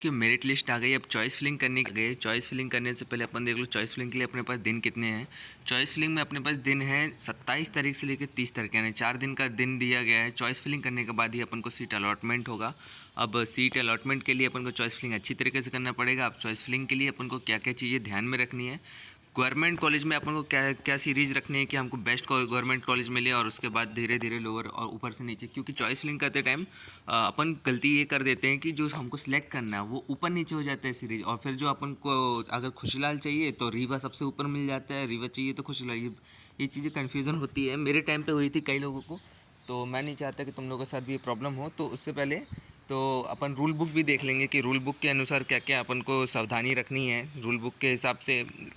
कि merit list आ गई। अब चॉइस फिलिंग करने की गई। चॉइस फिलिंग करने से पहले अपन देख लो चॉइस फिलिंग के लिए अपने पास दिन कितने हैं। चॉइस फिलिंग में अपने पास दिन है 27 तारीख से लेकर 30 तारीख, यानी 4 दिन का दिन दिया गया है। चॉइस फिलिंग करने के बाद ही अपन को सीट अलॉटमेंट होगा। अब सीट अलॉटमेंट के लिए अपन को चॉइस फिलिंग अच्छी तरीके से करना पड़ेगा। अब चॉइस फिलिंग के लिए अपन को क्या क्या चीज़ें ध्यान में रखनी है, गवर्नमेंट कॉलेज में अपन को क्या क्या सीरीज़ रखनी है कि हमको बेस्ट गवर्नमेंट कॉलेज मिले, और उसके बाद धीरे धीरे लोअर और ऊपर से नीचे। क्योंकि चॉइस फिलिंग करते टाइम अपन गलती ये कर देते हैं कि जो हमको सिलेक्ट करना है वो ऊपर नीचे हो जाता है सीरीज, और फिर जो अपन को अगर खुशलाल चाहिए तो रीवा सबसे ऊपर मिल जाता है, रीवा चाहिए तो खुशलाल। ये चीज़ें कन्फ्यूज़न होती है, मेरे टाइम पर हुई थी कई लोगों को। तो मैं नहीं चाहता कि तुम लोगों के साथ भी ये प्रॉब्लम हो। तो उससे पहले तो अपन रूल बुक भी देख लेंगे कि रूल बुक के अनुसार क्या क्या अपन को सावधानी रखनी है। रूल बुक के हिसाब से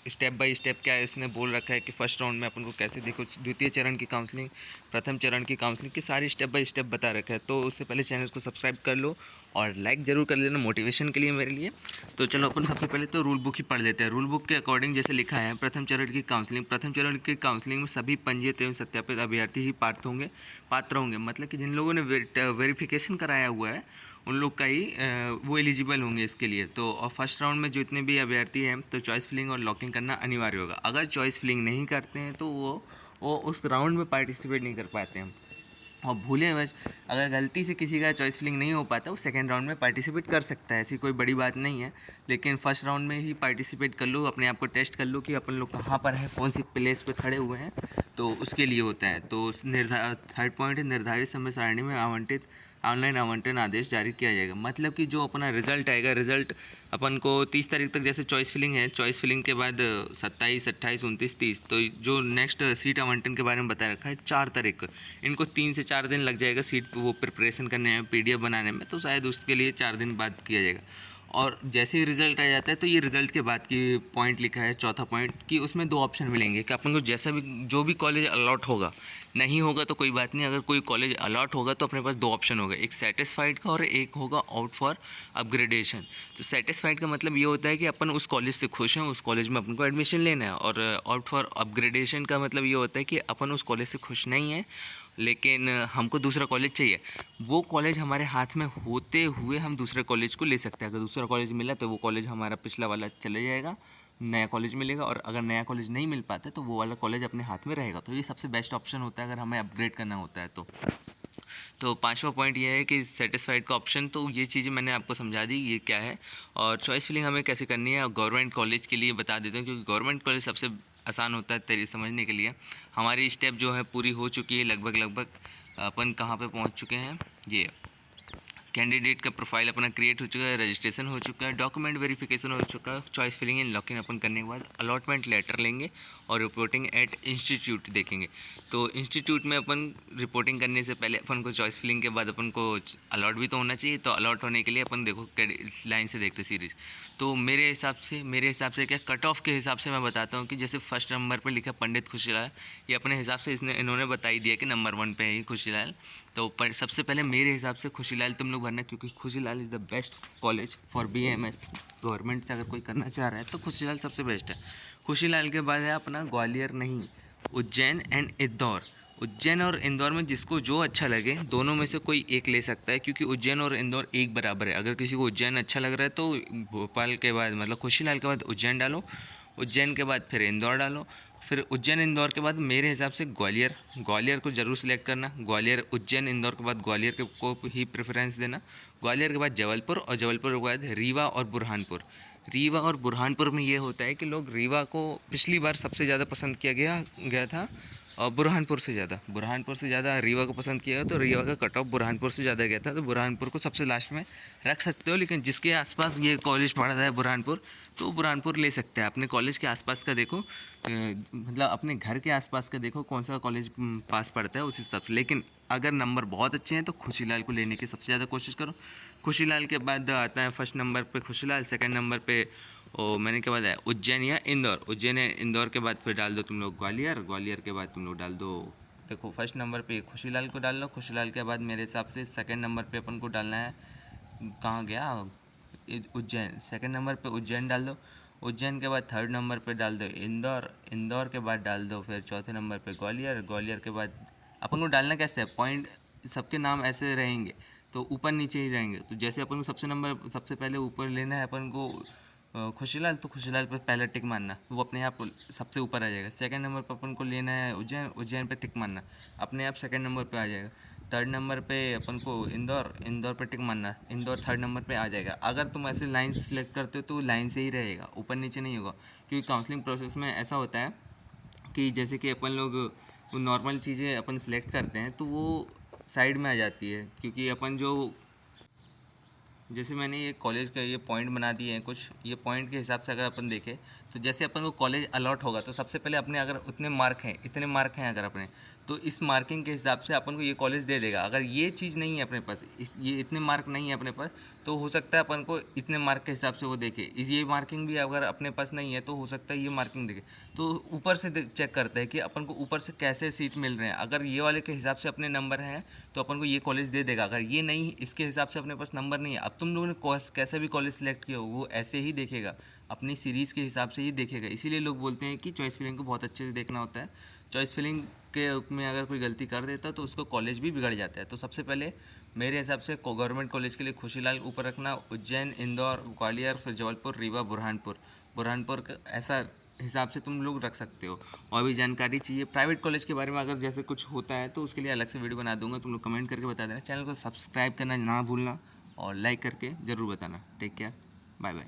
स्टेप बाय स्टेप क्या इसने बोल रखा है कि फर्स्ट राउंड में अपन को कैसे देखो, द्वितीय चरण की काउंसलिंग, प्रथम चरण की काउंसलिंग की सारी स्टेप बाय स्टेप बता रखा है। तो उससे पहले चैनल को सब्सक्राइब कर लो और लाइक ज़रूर कर लेना मोटिवेशन के लिए मेरे लिए। तो चलो अपन सबसे पहले तो रूल बुक ही पढ़ लेते हैं। रूल बुक के अकॉर्डिंग जैसे लिखा है, प्रथम चरण की काउंसलिंग। प्रथम चरण की काउंसलिंग में सभी पंजीकृत एवं सत्यापित अभ्यर्थी ही पात्र होंगे। मतलब कि जिन लोगों ने वेरिफिकेशन कराया हुआ है उन लोग का ही वो एलिजिबल होंगे इसके लिए। तो और फर्स्ट राउंड में जितने भी अभ्यर्थी हैं तो चॉइस फिलिंग और लॉकिंग करना अनिवार्य होगा। अगर चॉइस फिलिंग नहीं करते हैं तो वो उस राउंड में पार्टिसिपेट नहीं कर पाते हैं। और भूले बस अगर गलती से किसी का चॉइस फिलिंग नहीं हो पाता वो सेकंड राउंड में पार्टिसिपेट कर सकता है, ऐसी कोई बड़ी बात नहीं है। लेकिन फर्स्ट राउंड में ही पार्टिसिपेट कर लो, अपने आप को टेस्ट कर लो कि अपन लोग कहाँ पर है, कौन सी प्लेस पे खड़े हुए हैं, तो उसके लिए होता है। तो थर्ड पॉइंट है, निर्धारित समय सारणी में आवंटित ऑनलाइन आवंटन आदेश जारी किया जाएगा। मतलब कि जो अपना रिजल्ट आएगा, रिजल्ट अपन को 30 तारीख तक, जैसे चॉइस फिलिंग है, चॉइस फिलिंग के बाद 27, 28, 29, 30, तो जो नेक्स्ट सीट आवंटन के बारे में बता रखा है 4 तारीख को, इनको 3 से 4 दिन लग जाएगा सीट वो प्रिपरेशन करने में, PDF बनाने में। तो शायद उसके लिए 4 दिन बाद किया जाएगा। और जैसे ही रिज़ल्ट आ जाता है तो ये रिज़ल्ट के बाद की पॉइंट लिखा है, चौथा पॉइंट, कि उसमें 2 ऑप्शन मिलेंगे कि अपन को जैसा भी जो भी कॉलेज अलॉट होगा, नहीं होगा तो कोई बात नहीं, अगर कोई कॉलेज अलॉट होगा तो अपने पास 2 ऑप्शन होगा, एक सेटिस्फाइड का और एक होगा आउट फॉर अपग्रेडेशन। तो सेटिस्फाइड का मतलब ये होता है कि अपन उस कॉलेज से खुश हैं, उस कॉलेज में अपन को एडमिशन लेना है। और आउट फॉर अपग्रेडेशन का मतलब ये होता है कि अपन उस कॉलेज से खुश नहीं हैं लेकिन हमको दूसरा कॉलेज चाहिए। वो कॉलेज हमारे हाथ में होते हुए हम दूसरे कॉलेज को ले सकते हैं। अगर दूसरा कॉलेज मिला तो वो कॉलेज हमारा पिछला वाला चले जाएगा, नया कॉलेज मिलेगा। और अगर नया कॉलेज नहीं मिल पाता तो वो वाला कॉलेज अपने हाथ में रहेगा। तो ये सबसे बेस्ट ऑप्शन होता है अगर हमें अपग्रेड करना होता है तो पांचवा पॉइंट ये है कि सेटिस्फाइड का ऑप्शन। तो ये चीज़ें मैंने आपको समझा दी ये क्या है और चॉइस फिलिंग हमें कैसे करनी है। गवर्नमेंट कॉलेज के लिए बता देता हूँ क्योंकि गवर्नमेंट कॉलेज सबसे आसान होता है तेरी समझने के लिए। हमारी स्टेप जो है पूरी हो चुकी है लगभग। अपन कहाँ पे पहुँच चुके हैं, ये कैंडिडेट का प्रोफाइल अपना क्रिएट हो चुका है, रजिस्ट्रेशन हो चुका है, डॉक्यूमेंट वेरिफिकेशन हो चुका है। चॉइस फिलिंग एंड लॉकिंग अपन करने के बाद अलॉटमेंट लेटर लेंगे और रिपोर्टिंग एट इंस्टीट्यूट देखेंगे। तो इंस्टीट्यूट में अपन रिपोर्टिंग करने से पहले अपन को चॉइस फिलिंग के बाद अपन को अलॉट भी तो होना चाहिए। तो अलॉट होने के लिए अपन देखो इस लाइन से देखते सीरीज। तो मेरे हिसाब से क्या कट ऑफ के हिसाब से मैं बताता हूँ कि जैसे फर्स्ट नंबर पर लिखा पंडित खुशीलाल, ये अपने हिसाब से इन्होंने बता ही दिया कि नंबर 1 पे ही खुशीलाल। तो सबसे पहले मेरे हिसाब से खुशीलाल तुम लोग भरना, क्योंकि Khushilal is the best college for BAMS। Government से अगर कोई करना चाह रहा है तो खुशीलाल सबसे बेस्ट है। खुशीलाल के बाद है अपना ग्वालियर नहीं, उज्जैन एंड इंदौर। उज्जैन और इंदौर में जिसको जो अच्छा लगे दोनों में से कोई एक ले सकता है, क्योंकि उज्जैन और इंदौर एक बराबर है। अगर किसी को उज्जैन अच्छा लग रहा है तो भोपाल के बाद मतलब खुशीलाल के बाद उज्जैन डालो, उज्जैन के बाद फिर इंदौर डालो, फिर उज्जैन इंदौर के बाद मेरे हिसाब से ग्वालियर को ज़रूर सिलेक्ट करना। ग्वालियर उज्जैन इंदौर के बाद ग्वालियर को ही प्रेफरेंस देना। ग्वालियर के बाद जबलपुर और जबलपुर के बाद रीवा और बुरहानपुर में ये होता है कि लोग रीवा को पिछली बार सबसे ज़्यादा पसंद किया गया था और बुरहानपुर से ज़्यादा रीवा को पसंद किया गया। तो रीवा का कट ऑफ बुरहानपुर से ज़्यादा गया था, तो बुरहानपुर को सबसे लास्ट में रख सकते हो। लेकिन जिसके आसपास ये कॉलेज पढ़ रहा है बुरहानपुर, तो बुरहानपुर ले सकते हैं। अपने कॉलेज के आसपास का देखो, मतलब अपने घर के आसपास का देखो कौन सा कॉलेज पास पड़ता है उस हिसाब से। लेकिन अगर नंबर बहुत अच्छे हैं तो खुशीलाल को लेने की सबसे ज़्यादा कोशिश करो। खुशीलाल के बाद आता है फर्स्ट नंबर पे खुशीलाल, सेकंड नंबर पे मैंने क्या बताया, उज्जैन या इंदौर। उज्जैन या इंदौर के बाद फिर डाल दो तुम लोग ग्वालियर के बाद तुम लोग डाल दो, देखो फर्स्ट नंबर पे खुशीलाल को डाल लो। खुशीलाल के बाद मेरे हिसाब से सेकंड नंबर पे अपन को डालना है, कहाँ गया, उज्जैन। सेकंड नंबर पे उज्जैन डाल दो। उज्जैन के बाद थर्ड नंबर पे डाल दो इंदौर के बाद डाल दो फिर चौथे नंबर पे ग्वालियर के बाद अपन को डालना कैसे है, पॉइंट सबके नाम ऐसे रहेंगे। तो ऊपर नीचे ही रहेंगे। तो जैसे अपन को सबसे पहले ऊपर लेना है अपन को खुशीलाल, तो खुशीलाल पर पहले टिक मारना, वो अपने आप सबसे ऊपर आ जाएगा। सेकंड नंबर पर अपन को लेना है उज्जैन, उज्जैन पे टिक मारना, अपने आप सेकंड नंबर पे आ जाएगा। थर्ड नंबर पे अपन को इंदौर, इंदौर पे टिक मारना, इंदौर थर्ड नंबर पे आ जाएगा। अगर तुम ऐसे लाइन से सिलेक्ट करते हो तो लाइन से ही रहेगा, ऊपर नीचे नहीं होगा। क्योंकि काउंसलिंग प्रोसेस में ऐसा होता है कि जैसे कि अपन लोग नॉर्मल चीज़ें अपन सिलेक्ट करते हैं तो वो साइड में आ जाती है, क्योंकि अपन जो जैसे मैंने ये कॉलेज का ये पॉइंट बना दिए हैं कुछ, ये पॉइंट के हिसाब से अगर अपन देखें तो जैसे अपन को कॉलेज अलॉट होगा तो सबसे पहले अपने अगर उतने मार्क हैं, इतने मार्क हैं अगर अपने, तो इस मार्किंग के हिसाब से अपन को ये कॉलेज दे देगा। अगर ये चीज़ नहीं है अपने पास, ये इतने मार्क नहीं है अपने पास, तो हो सकता है अपन को इतने मार्क के हिसाब से वो देखे। ये मार्किंग भी अगर अपने पास नहीं है तो हो सकता है ये मार्किंग देखे। तो ऊपर से चेक करता है कि अपन को ऊपर से कैसे सीट मिल रहे हैं। अगर ये वाले के हिसाब से अपने नंबर हैं तो अपन को ये कॉलेज दे देगा। अगर ये नहीं, इसके हिसाब से अपने पास नंबर नहीं है, अब तुम लोगों ने कैसा भी कॉलेज सेलेक्ट किया हो वो ऐसे ही देखेगा, अपनी सीरीज़ के हिसाब से ही देखेगा। इसीलिए लोग बोलते हैं कि चॉइस फिलिंग को बहुत अच्छे से देखना होता है। चॉइस फिलिंग के में अगर कोई गलती कर देता है तो उसको कॉलेज भी बिगड़ जाता है। तो सबसे पहले मेरे हिसाब से गवर्नमेंट कॉलेज के लिए खुशीलाल ऊपर रखना, उज्जैन, इंदौर, ग्वालियर, फिर जबलपुर, रीवा, बुरहानपुर, बुरहानपुर का ऐसा हिसाब से तुम लोग रख सकते हो। और भी जानकारी चाहिए प्राइवेट कॉलेज के बारे में अगर जैसे कुछ होता है तो उसके लिए अलग से वीडियो बना दूंगा, तुम लोग कमेंट करके बता देना। चैनल को सब्सक्राइब करना ना भूलना और लाइक करके ज़रूर बताना। Take care, bye bye.